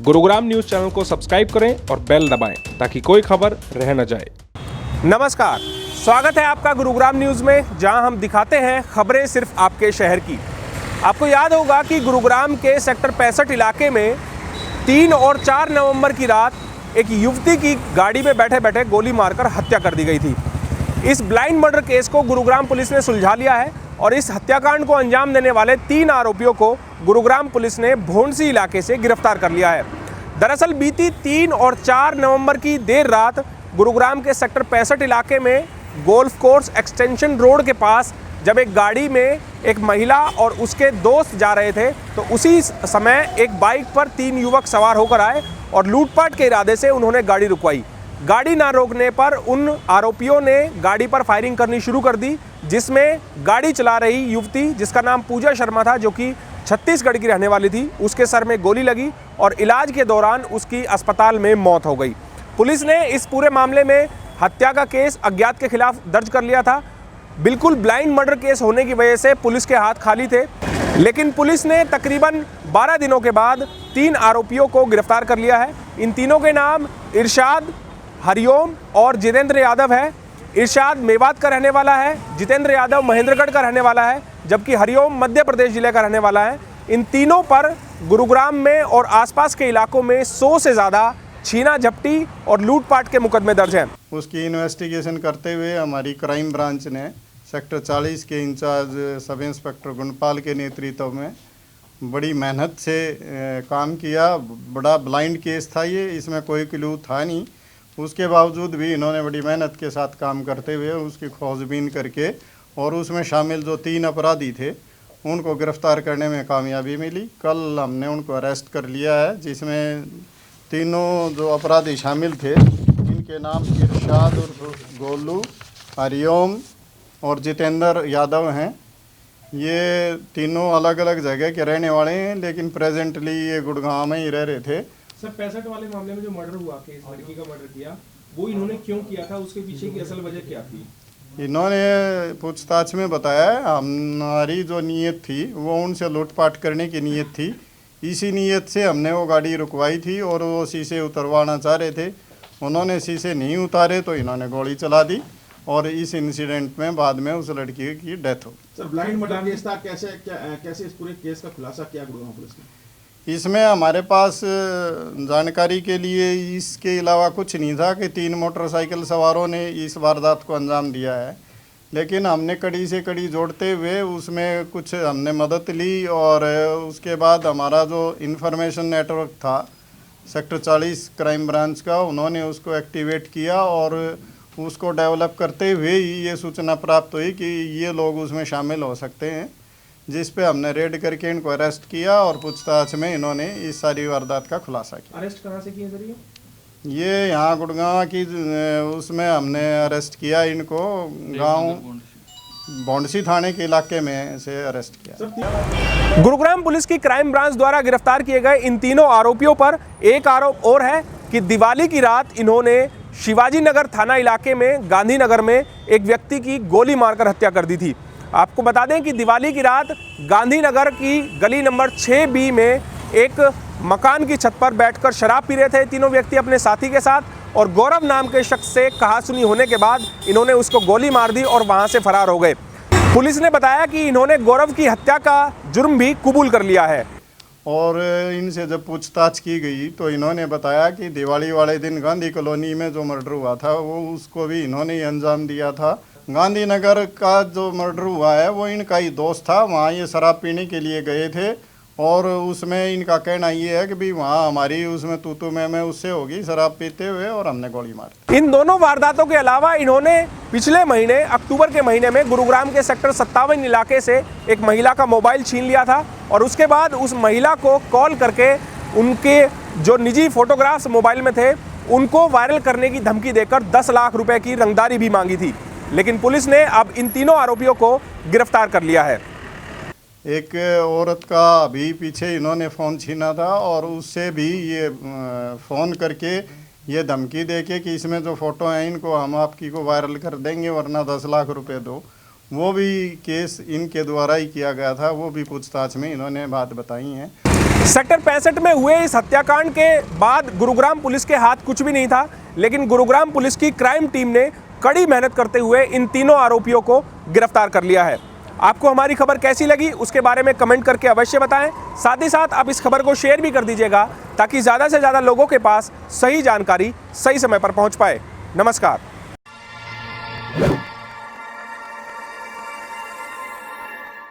Gurugram news channel को subscribe करें और बेल दबाएं ताकि कोई खबर रह न जाए। नमस्कार, स्वागत है आपका गुरुग्राम न्यूज़ में, जहां हम दिखाते हैं खबरें सिर्फ आपके शहर की। आपको याद होगा कि गुरुग्राम के सेक्टर 65 इलाके में 3 और 4 नवंबर की रात एक युवती की गाड़ी में बैठे बैठे गोली मारकर हत्या कर दी गई थी। इस ब्लाइंड मर्डर केस को गुरुग्राम पुलिस ने सुलझा लिया है और इस हत्याकांड को अंजाम देने वाले 3 आरोपियों को गुरुग्राम पुलिस ने भोंडसी इलाके से गिरफ्तार कर लिया है। दरअसल बीती 3 और 4 नवंबर की देर रात गुरुग्राम के सेक्टर 65 इलाके में गोल्फ कोर्स एक्सटेंशन रोड के पास जब एक गाड़ी में एक महिला और उसके दोस्त जा रहे थे तो उसी समय एक बाइक पर 3 युवक सवार होकर आए और लूटपाट के इरादे से उन्होंने गाड़ी रुकवाई। गाड़ी ना रोकने पर उन आरोपियों ने गाड़ी पर फायरिंग करनी शुरू कर दी, जिसमें गाड़ी चला रही युवती जिसका नाम पूजा शर्मा था, जो कि छत्तीसगढ़ की रहने वाली थी, उसके सर में गोली लगी और इलाज के दौरान उसकी अस्पताल में मौत हो गई। पुलिस ने इस पूरे मामले में हत्या का केस अज्ञात के खिलाफ दर्ज कर लिया था। बिल्कुल ब्लाइंड मर्डर केस होने की वजह से पुलिस के हाथ खाली थे, लेकिन पुलिस ने तकरीबन 12 दिनों के बाद 3 आरोपियों को गिरफ्तार कर लिया है। इन तीनों के नाम इरशाद, हरिओम और जितेंद्र यादव है। इरशाद मेवात का रहने वाला है, जितेंद्र यादव महेंद्रगढ़ का रहने वाला है, जबकि हरिओम मध्य प्रदेश जिले का रहने वाला है। इन तीनों पर गुरुग्राम में और आसपास के इलाकों में 100 से ज़्यादा छीना झपटी और लूटपाट के मुकदमे दर्ज हैं। उसकी इन्वेस्टिगेशन करते हुए हमारी क्राइम ब्रांच ने सेक्टर 40 के इंचार्ज सब इंस्पेक्टर गुणपाल के नेतृत्व में बड़ी मेहनत से काम किया। बड़ा ब्लाइंड केस था ये, इसमें कोई क्लू था नहीं। उसके बावजूद भी इन्होंने बड़ी मेहनत के साथ काम करते हुए उसकी खोजबीन करके और उसमें शामिल जो 3 अपराधी थे उनको गिरफ्तार करने में कामयाबी मिली। कल हमने उनको अरेस्ट कर लिया है, जिसमें तीनों जो अपराधी शामिल थे इनके नाम इरशाद और गोलू, हरिओम और जितेंद्र यादव हैं। ये तीनों अलग अलग जगह के रहने वाले हैं, लेकिन प्रेजेंटली ये गुड़गांव में ही रह रहे थे। सर 65 वाले मामले में जो मर्डर हुआ कि इस लड़की का मर्डर किया, वो इन्होंने क्यों किया था, उसके पीछे की असल वजह क्या थी? इन्होंने पूछताछ में बताया हमारी जो नीयत थी वो उनसे लूटपाट करने की नीयत थी। इसी नीयत से हमने वो गाड़ी रुकवाई थी और वो शीशे उतरवाना चाह रहे थे। उन्होंने शीशे नहीं उतारे तो इन्होंने गोली चला दी और इस इंसिडेंट में बाद में उस लड़की की डेथ हो। सर ब्लाइंड मर्डर केस था, कैसे इस पूरे केस का खुलासा किया गुरुग्राम पुलिस ने? इसमें हमारे पास जानकारी के लिए इसके अलावा कुछ नहीं था कि 3 मोटरसाइकिल सवारों ने इस वारदात को अंजाम दिया है, लेकिन हमने कड़ी से कड़ी जोड़ते हुए उसमें कुछ हमने मदद ली और उसके बाद हमारा जो इंफॉर्मेशन नेटवर्क था सेक्टर 40 क्राइम ब्रांच का, उन्होंने उसको एक्टिवेट किया और उसको डेवलप करते हुए ही ये सूचना प्राप्त हुई कि ये लोग उसमें शामिल हो सकते हैं, जिस पे हमने रेड करके इनको अरेस्ट किया और पूछताछ में इन्होंने इस सारी वारदात का खुलासा किया। अरेस्ट कहाँ से किए सर ये यहाँ गुड़गांव की उसमें हमने अरेस्ट किया इनको, गांव भोंडसी थाने के इलाके में से अरेस्ट किया। गुरुग्राम पुलिस की क्राइम ब्रांच द्वारा गिरफ्तार किए गए इन तीनों आरोपियों पर एक आरोप और है कि दिवाली की रात इन्होंने शिवाजी नगर थाना इलाके में गांधीनगर में एक व्यक्ति की गोली मारकर हत्या कर दी थी। आपको बता दें कि दिवाली की रात गांधीनगर की गली नंबर 6B में एक मकान की छत पर बैठकर शराब पी रहे थे तीनों व्यक्ति अपने साथी के साथ, और गौरव नाम के शख्स से कहासुनी होने के बाद इन्होंने उसको गोली मार दी और वहां से फरार हो गए। पुलिस ने बताया कि इन्होंने गौरव की हत्या का जुर्म भी कबूल कर लिया है। और इनसे जब पूछताछ की गई तो इन्होंने बताया कि दिवाली वाले दिन गांधी कॉलोनी में जो मर्डर हुआ था वो उसको भी इन्होंने ही अंजाम दिया था। गांधीनगर का जो मर्डर हुआ है वो इनका ही दोस्त था, वहाँ ये शराब पीने के लिए गए थे और उसमें इनका कहना ये है कि भी वहाँ हमारी उसमें तू मैं उससे होगी शराब पीते हुए और हमने गोली मारी। इन दोनों वारदातों के अलावा इन्होंने पिछले महीने अक्टूबर के महीने में गुरुग्राम के सेक्टर 57 इलाके से एक महिला का मोबाइल छीन लिया था और उसके बाद उस महिला को कॉल करके उनके जो निजी फोटोग्राफ्स मोबाइल में थे उनको वायरल करने की धमकी देकर 10 लाख रुपए की रंगदारी भी मांगी थी, लेकिन पुलिस ने अब इन तीनों आरोपियों को गिरफ्तार कर लिया है। एक औरत का अभी पीछे इन्होंने फ़ोन छीना था और उससे भी ये फ़ोन करके ये धमकी देके कि इसमें जो फ़ोटो हैं इनको हम आपकी को वायरल कर देंगे वरना 10 लाख रुपए दो, वो भी केस इनके द्वारा ही किया गया था। वो भी पूछताछ में इन्होंने बात बताई है। सेक्टर 65 में हुए इस हत्याकांड के बाद गुरुग्राम पुलिस के हाथ कुछ भी नहीं था, लेकिन गुरुग्राम पुलिस की क्राइम टीम ने कड़ी मेहनत करते हुए इन तीनों आरोपियों को गिरफ्तार कर लिया है। आपको हमारी खबर कैसी लगी उसके बारे में कमेंट करके अवश्य बताएं। साथ ही साथ आप इस खबर को शेयर भी कर दीजिएगा ताकि ज़्यादा से ज़्यादा लोगों के पास सही जानकारी सही समय पर पहुंच पाए। नमस्कार।